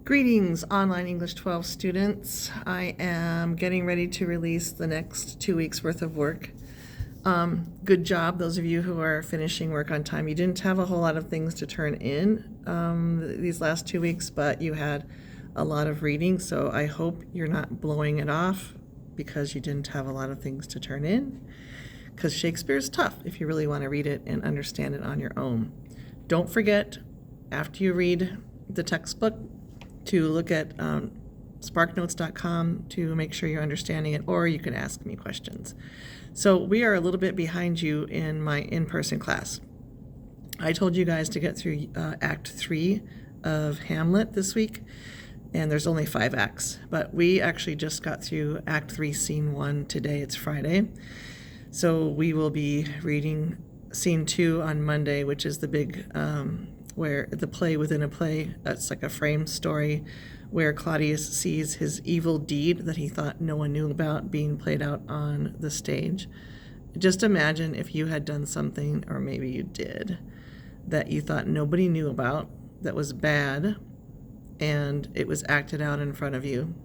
Greetings, online English 12 students. I am getting ready to release the next 2 weeks worth of work. Good job, those of you who are finishing work on time. You didn't have a whole lot of things to turn in these last 2 weeks, but you had a lot of reading, so I hope you're not blowing it off because you didn't have a lot of things to turn in, because Shakespeare is tough if you really want to read it and understand it on your own. Don't forget, after you read the textbook, to look at sparknotes.com to make sure you're understanding it, or you can ask me questions. So we are a little bit behind you in my in-person class. I told you guys to get through Act 3 of Hamlet this week, and there's only 5 acts, but we actually just got through Act 3, Scene 1 today. It's Friday. So we will be reading Scene 2 on Monday, which is the big where the play within a play, it's like a frame story where Claudius sees his evil deed that he thought no one knew about being played out on the stage. Just imagine if you had done something, or maybe you did, that you thought nobody knew about, that was bad, and it was acted out in front of you.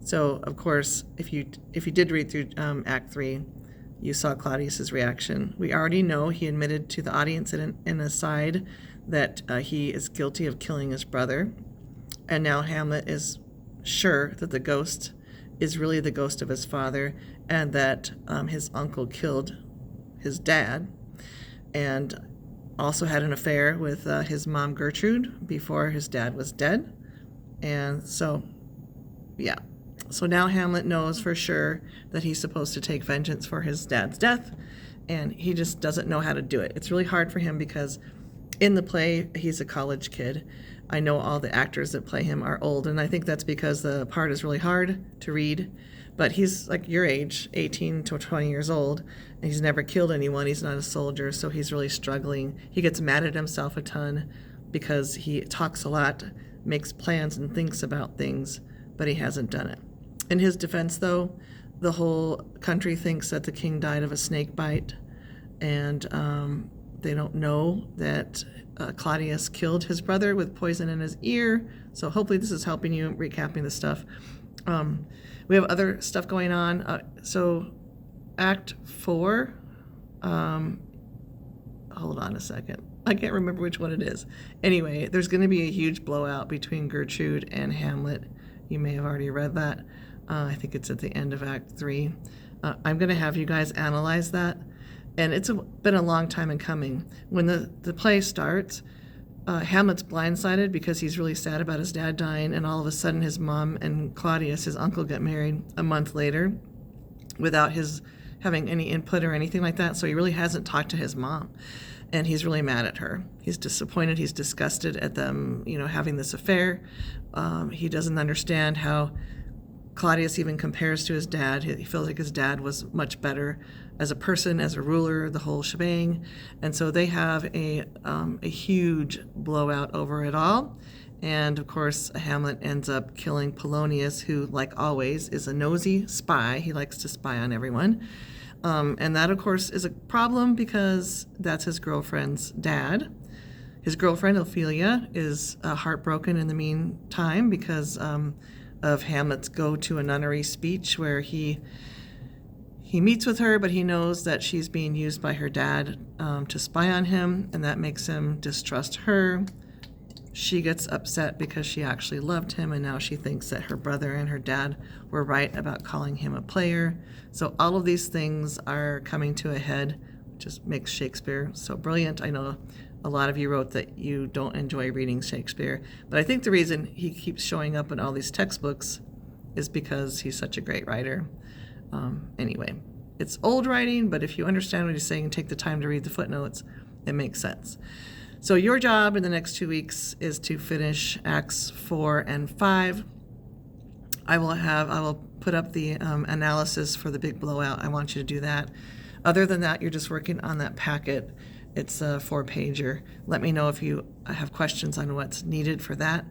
So, of course, if you did read through Act 3, you saw Claudius's reaction. We already know he admitted to the audience in an aside that he is guilty of killing his brother. And now Hamlet is sure that the ghost is really the ghost of his father, and that his uncle killed his dad, and also had an affair with his mom Gertrude before his dad was dead. And so, yeah. So now Hamlet knows for sure that he's supposed to take vengeance for his dad's death, and he just doesn't know how to do it. It's really hard for him because in the play, he's a college kid. I know all the actors that play him are old, and I think that's because the part is really hard to read. But he's like your age, 18 to 20 years old, and he's never killed anyone. He's not a soldier, so he's really struggling. He gets mad at himself a ton because he talks a lot, makes plans and thinks about things, but he hasn't done it. In his defense, though, the whole country thinks that the king died of a snake bite, and they don't know that Claudius killed his brother with poison in his ear. So hopefully this is helping you recapping the stuff. We have other stuff going on. So Act 4, hold on a second. I can't remember which one it is. Anyway, there's going to be a huge blowout between Gertrude and Hamlet. You may have already read that. I think it's at the end of Act 3. I'm going to have you guys analyze that. And it's been a long time in coming. When the play starts, Hamlet's blindsided because he's really sad about his dad dying, and all of a sudden his mom and Claudius, his uncle, get married a month later without his having any input or anything like that. So he really hasn't talked to his mom, and he's really mad at her. He's disappointed. He's disgusted at them, having this affair. He doesn't understand how Claudius even compares to his dad. He feels like his dad was much better as a person, as a ruler, the whole shebang. And so they have a huge blowout over it all. And of course, Hamlet ends up killing Polonius, who, like always, is a nosy spy. He likes to spy on everyone. And that, of course, is a problem because that's his girlfriend's dad. His girlfriend, Ophelia, is heartbroken in the meantime because of Hamlet's go to a nunnery speech where he meets with her, but he knows that she's being used by her dad to spy on him, and that makes him distrust her. She gets upset because she actually loved him, and now she thinks that her brother and her dad were right about calling him a player. So all of these things are coming to a head, which just makes Shakespeare so brilliant. I know a lot of you wrote that you don't enjoy reading Shakespeare, but I think the reason he keeps showing up in all these textbooks is because he's such a great writer. Anyway, it's old writing, but if you understand what he's saying and take the time to read the footnotes, it makes sense. So your job in the next 2 weeks is to finish Acts 4 and 5. I will put up the analysis for the big blowout. I want you to do that. Other than that, you're just working on that packet. It's a 4-pager. Let me know if you have questions on what's needed for that.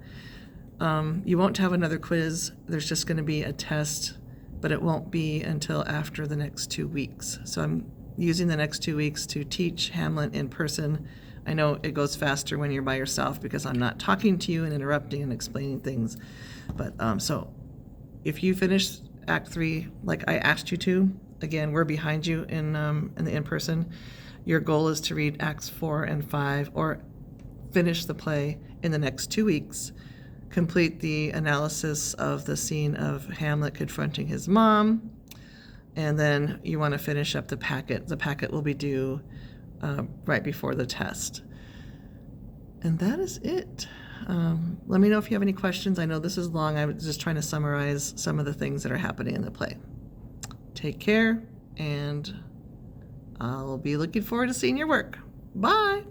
You won't have another quiz. There's just going to be a test, but it won't be until after the next 2 weeks. So I'm using the next 2 weeks to teach Hamlet in person. I know it goes faster when you're by yourself because I'm not talking to you and interrupting and explaining things. But so if you finish Act 3 like I asked you to, again, we're behind you in the in-person. Your goal is to read Acts 4 and 5 or finish the play in the next 2 weeks. Complete the analysis of the scene of Hamlet confronting his mom. And then you want to finish up the packet. The packet will be due right before the test. And that is it. Let me know if you have any questions. I know this is long. I was just trying to summarize some of the things that are happening in the play. Take care, and I'll be looking forward to seeing your work. Bye.